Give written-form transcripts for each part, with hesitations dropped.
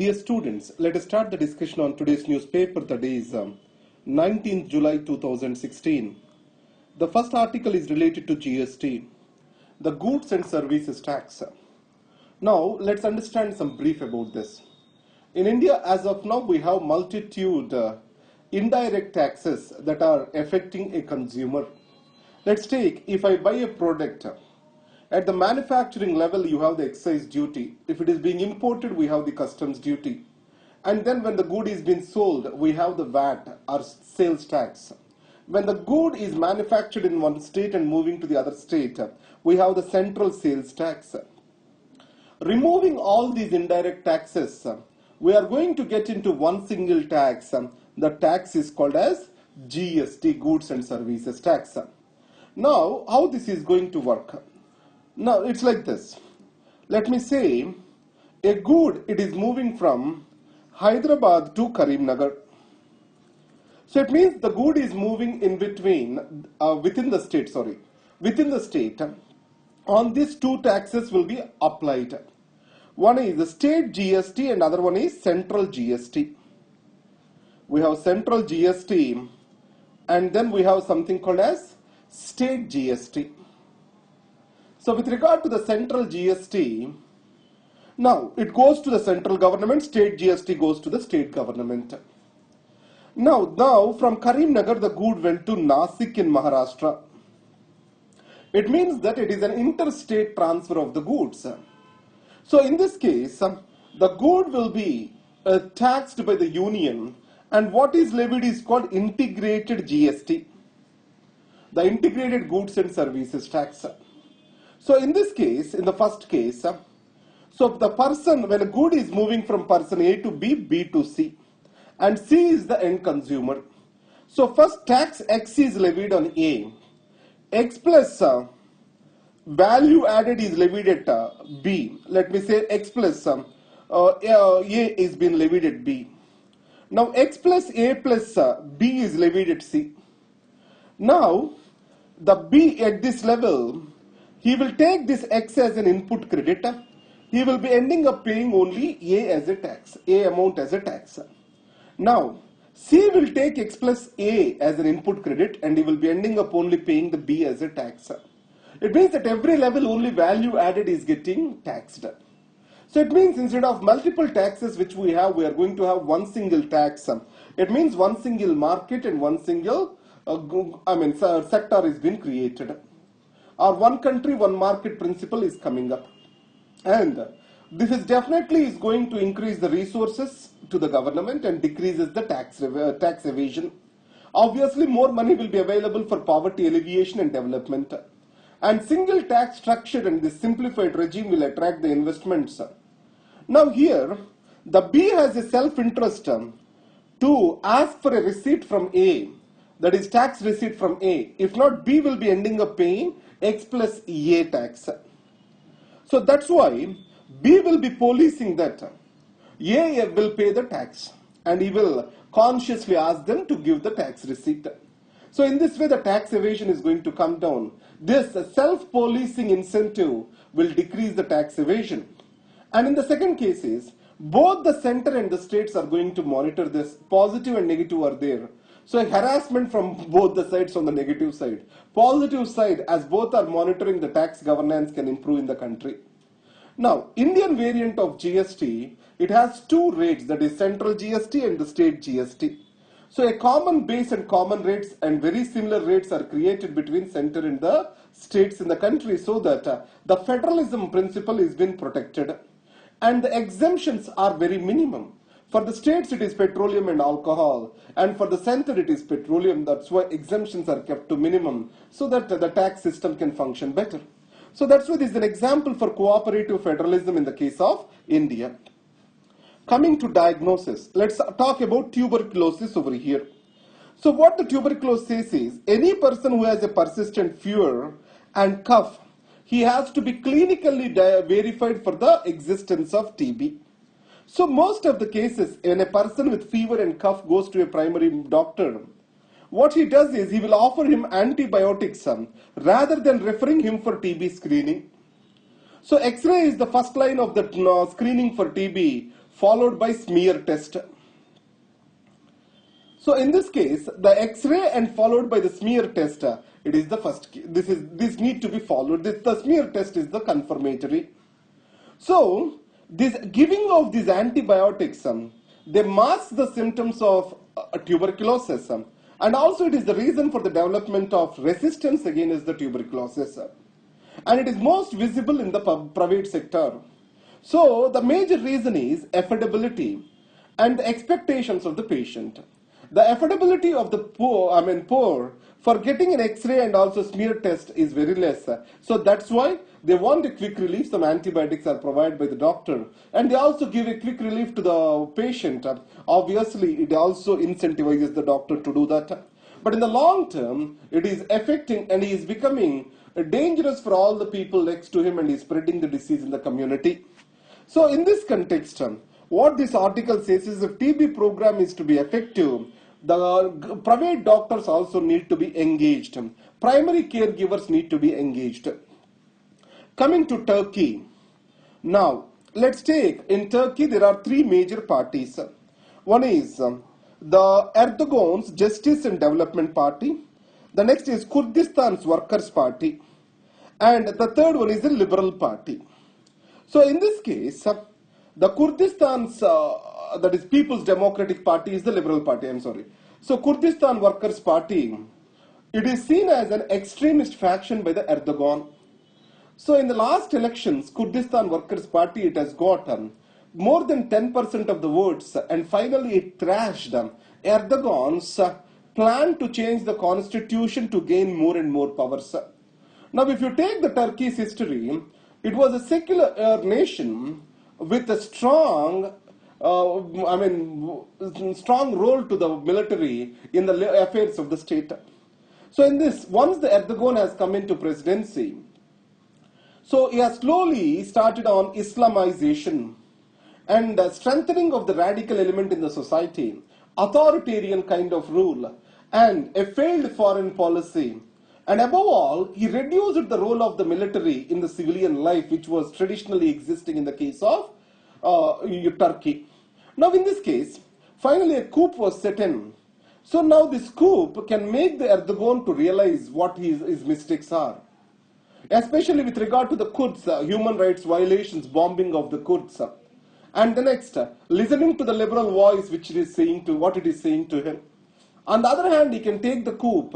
Dear students, let us start the discussion on today's newspaper, that is 19th July 2016. The first article is related to GST, the Goods and Services Tax. Now, let's understand some brief about this. In India, as of now, we have multitude indirect taxes that are affecting a consumer. Let's take, if I buy a product, at the manufacturing level, you have the excise duty. If it is being imported, we have the customs duty. And then when the good is being sold, we have the VAT or sales tax. When the good is manufactured in one state and moving to the other state, we have the central sales tax. Removing all these indirect taxes, we are going to get into one single tax. The tax is called as GST, Goods and Services Tax. Now, how this is going to work? Now, it's like this. Let me say, a good, it is moving from Hyderabad to Karimnagar. So, it means the good is moving in between, within the state. On these two taxes will be applied. One is the state GST and other one is central GST. We have central GST and then we have something called as state GST. So with regard to the central GST, now it goes to the central government, state GST goes to the state government. Now from Karimnagar the good went to Nasik in Maharashtra. It means that it is an interstate transfer of the goods. So in this case, the good will be taxed by the union, and what is levied is called integrated GST, the integrated goods and services tax. So in this case, in the first case, so the person, when a good is moving from person A to B, B to C, and C is the end consumer. So first tax X is levied on A. X plus value added is levied at B. Let me say X plus A is being levied at B. Now X plus A plus B is levied at C. Now the B at this level, he will take this X as an input credit. He will be ending up paying only A as a tax, A amount as a tax. Now, C will take X plus A as an input credit and he will be ending up only paying the B as a tax. It means at every level only value added is getting taxed. So it means instead of multiple taxes which we are going to have one single tax. It means one single market and one single sector is being created. Or one country, one market principle is coming up. And this is definitely is going to increase the resources to the government and decreases the tax evasion. Obviously, more money will be available for poverty alleviation and development. And single tax structure and this simplified regime will attract the investments. Now here, the B has a self-interest to ask for a receipt from A, that is tax receipt from A. If not, B will be ending up paying X plus A tax. So that's why B will be policing that A will pay the tax and he will consciously ask them to give the tax receipt. So in this way the tax evasion is going to come down. This self-policing incentive will decrease the tax evasion. And in the second case is, both the center and the states are going to monitor this. Positive and negative are there. So harassment from both the sides, on the negative side. Positive side, as both are monitoring the tax governance, can improve in the country. Now, Indian variant of GST, it has two rates, that is central GST and the state GST. So a common base and common rates and very similar rates are created between center and the states in the country so that the federalism principle is being protected. And the exemptions are very minimum. For the states, it is petroleum and alcohol, and for the center, it is petroleum. That's why exemptions are kept to minimum, so that the tax system can function better. So that's why this is an example for cooperative federalism in the case of India. Coming to diagnosis, let's talk about tuberculosis over here. So what the tuberculosis says is, any person who has a persistent fever and cough, he has to be clinically verified for the existence of TB. So most of the cases, when a person with fever and cough goes to a primary doctor, what he does is he will offer him antibiotics rather than referring him for TB screening. So X-ray is the first line of the screening for TB followed by smear test. So in this case, the X-ray and followed by the smear test, it is the first. This need to be followed. The smear test is the confirmatory. So this giving of these antibiotics, they mask the symptoms of tuberculosis, and also it is the reason for the development of resistance against the tuberculosis, and it is most visible in the private sector. So the major reason is affordability and the expectations of the patient. The affordability of the poor for getting an X-ray and also smear test is very less. So that's why they want a quick relief. Some antibiotics are provided by the doctor, and they also give a quick relief to the patient. Obviously, it also incentivizes the doctor to do that. But in the long term, it is affecting, and he is becoming dangerous for all the people next to him, and is spreading the disease in the community. So in this context, what this article says is if TB program is to be effective, the private doctors also need to be engaged. Primary caregivers need to be engaged. Coming to Turkey. Now, let's take, in Turkey there are three major parties. One is the Erdogan's Justice and Development Party. The next is Kurdistan's Workers' Party. And the third one is the Liberal Party. So in this case, the Kurdistan's, that is People's Democratic Party, is the Liberal Party, I'm sorry. So Kurdistan Workers' Party, it is seen as an extremist faction by the Erdogan. So in the last elections, Kurdistan Workers' Party, it has got more than 10% of the votes, and finally it thrashed Erdogan's plan to change the constitution to gain more and more powers. Now if you take the Turkey's history, it was a secular nation with a strong, strong role to the military in the affairs of the state. So in this, once the Erdogan has come into presidency, so he has slowly started on Islamization and strengthening of the radical element in the society, authoritarian kind of rule, and a failed foreign policy. And above all, he reduced the role of the military in the civilian life, which was traditionally existing in the case of Turkey. Now in this case, finally a coup was set in. So now this coup can make the Erdogan to realize what his mistakes are. Especially with regard to the Kurds, human rights violations, bombing of the Kurds. And the next, listening to the liberal voice which it is saying to, what it is saying to him. On the other hand, he can take the coup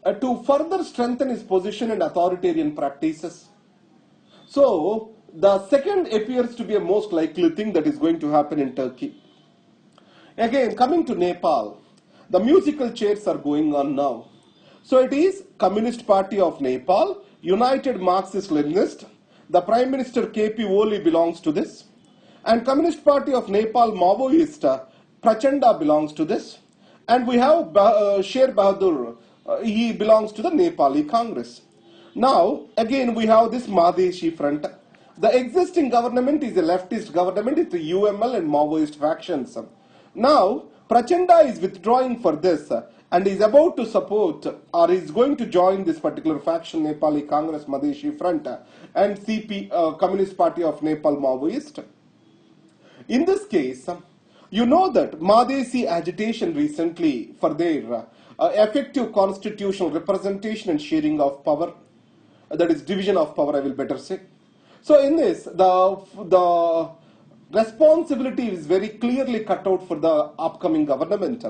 to further strengthen his position in authoritarian practices. So, the second appears to be a most likely thing that is going to happen in Turkey. Again, coming to Nepal, the musical chairs are going on now. So it is Communist Party of Nepal, United Marxist-Leninist, the Prime Minister KP Oli belongs to this, and Communist Party of Nepal Maoist Prachanda belongs to this, and we have Sher Bahadur, he belongs to the Nepali Congress. Now, again we have this Madheshi Front. The existing government is a leftist government, it's the UML and Maoist factions. Now, Prachanda is withdrawing for this and is about to support or is going to join this particular faction, Nepali Congress Madheshi Front and CP, Communist Party of Nepal Maoist. In this case, you know that Madheshi agitation recently for their effective constitutional representation and sharing of power, that is division of power, I will better say. So in this, the responsibility is very clearly cut out for the upcoming government.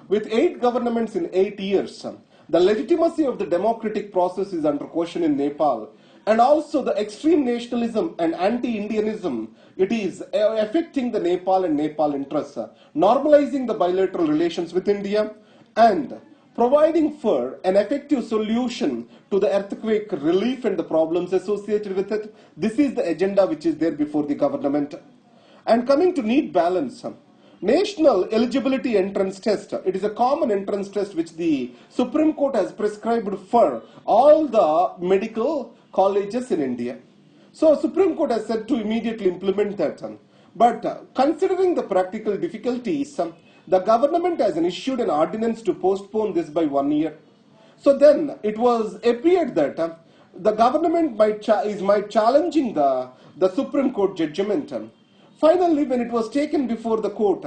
With 8 governments in 8 years, the legitimacy of the democratic process is under question in Nepal. And also the extreme nationalism and anti-Indianism, it is affecting the Nepal and Nepal interests, normalizing the bilateral relations with India and providing for an effective solution to the earthquake relief and the problems associated with it. This is the agenda which is there before the government. And coming to need balance, National Eligibility Entrance Test, it is a common entrance test which the Supreme Court has prescribed for all the medical colleges in India. So Supreme Court has said to immediately implement that. But considering the practical difficulties, the government has issued an ordinance to postpone this by 1 year. So then it was appeared that the government might challenging the Supreme Court judgment Finally, when it was taken before the court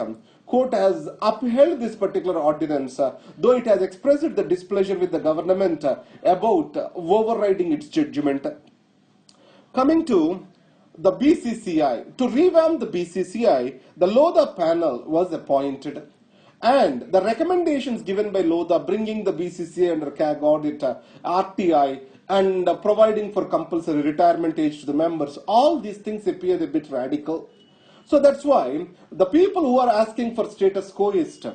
has upheld this particular ordinance, though it has expressed the displeasure with the government about overriding its judgment. Coming to the BCCI, to revamp the BCCI, the Lodha panel was appointed. And the recommendations given by Lodha, bringing the BCCI under CAG audit, RTI, and providing for compulsory retirement age to the members, all these things appear a bit radical. So that's why the people who are asking for status quoist,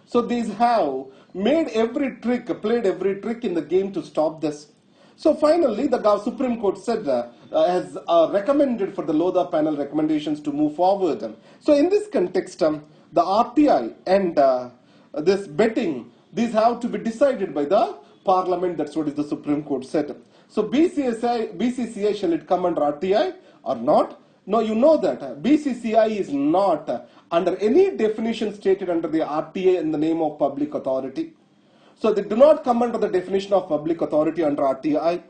so these have made every trick, played every trick in the game to stop this. So finally, the Supreme Court said, has recommended for the Lodha panel recommendations to move forward. So in this context, the RTI and this betting, these have to be decided by the Parliament. That's what is the Supreme Court said. So BCCI, shall it come under RTI or not? No, you know that BCCI is not under any definition stated under the RTA in the name of public authority. So they do not come under the definition of public authority under RTI.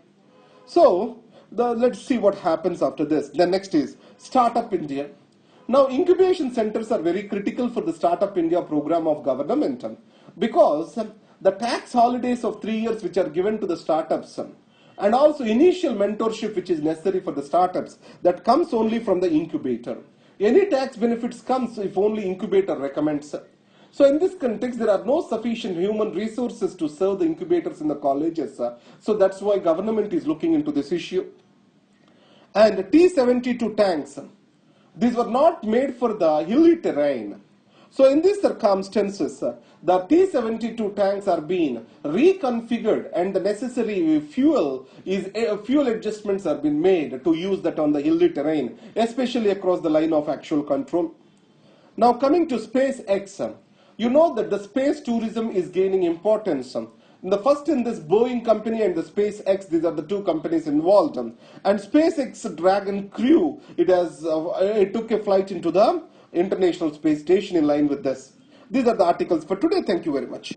So let's see what happens after this. The next is Startup India. Now incubation centers are very critical for the Startup India program of government because the tax holidays of 3 years which are given to the startups and also initial mentorship which is necessary for the startups, that comes only from the incubator. Any tax benefits comes if only incubator recommends. So in this context, there are no sufficient human resources to serve the incubators in the colleges. So that's why government is looking into this issue. And T-72 tanks, these were not made for the hilly terrain. So in these circumstances, the T-72 tanks are being reconfigured and the necessary fuel adjustments are being made to use that on the hilly terrain, especially across the line of actual control. Now coming to SpaceX, you know that the space tourism is gaining importance. The first in this Boeing company and the SpaceX, these are the two companies involved. And SpaceX Dragon Crew, it took a flight into the International Space Station in line with this. These are the articles for today. Thank you very much.